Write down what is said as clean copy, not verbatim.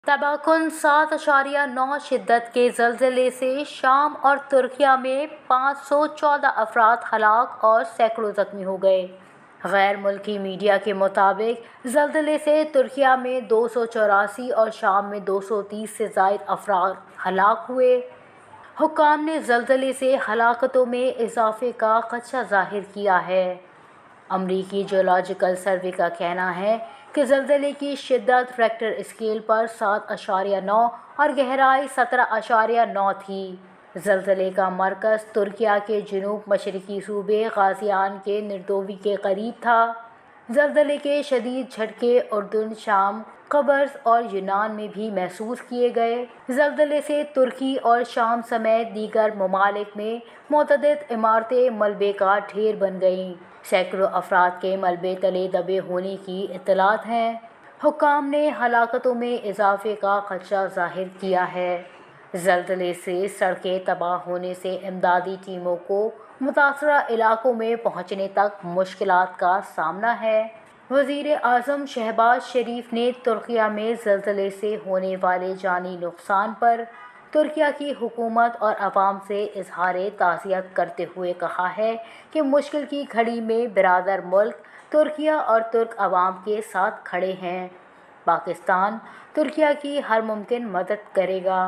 तबाहकुन 7.9 शिद्दत के ज़लज़ले से शाम और तुर्किया में 514 अफराद हलाक और सैकड़ों ज़ख्मी हो गए। गैर मुल्की मीडिया के मुताबिक ज़लज़ले से तुर्किया में 284 और शाम में 230 से ज़ायद अफराद हलाक हुए। हुक्काम ने ज़लज़ले से हलाकतों में इजाफे का खदशा ज़ाहिर किया है। अमरीकी जियोलॉजिकल सर्वे का कहना है कि ज़लज़ले की शिद्दत रेक्टर स्केल पर 7.9 और गहराई 17.9 थी। ज़लज़ले का मरकज़ तुर्किया के जनूब मशरकी सूबे गाज़ियान के निर्दोवी के करीब था। ज़लज़ले के शदीद झटके उर्दन, शाम, कब्र्स और यूनान में भी महसूस किए गए। ज़लज़ले से तुर्की और शाम समेत दीगर ममालिक में मुतअद्दिद इमारतें मलबे का ढेर बन गईं। सैकड़ों अफराद के मलबे तले दबे होने की इत्तलात हैं। हुक्काम ने हलाकतों में इजाफे का खदशा ज़ाहिर किया है। ज़लज़ले से सड़कें तबाह होने से इमदादी टीमों को मुतासरा इलाकों में पहुँचने तक मुश्किलात का सामना है। वज़ीर आज़म शहबाज शरीफ ने तुर्किया में ज़लज़ले से होने वाले जानी नुकसान पर तुर्किया की हुकूमत और अवाम से इज़हार ताज़ियत करते हुए कहा है कि मुश्किल की घड़ी में बिरादर मुल्क तुर्किया और तुर्क अवाम के साथ खड़े हैं। पाकिस्तान तुर्किया की हर मुमकिन मदद करेगा।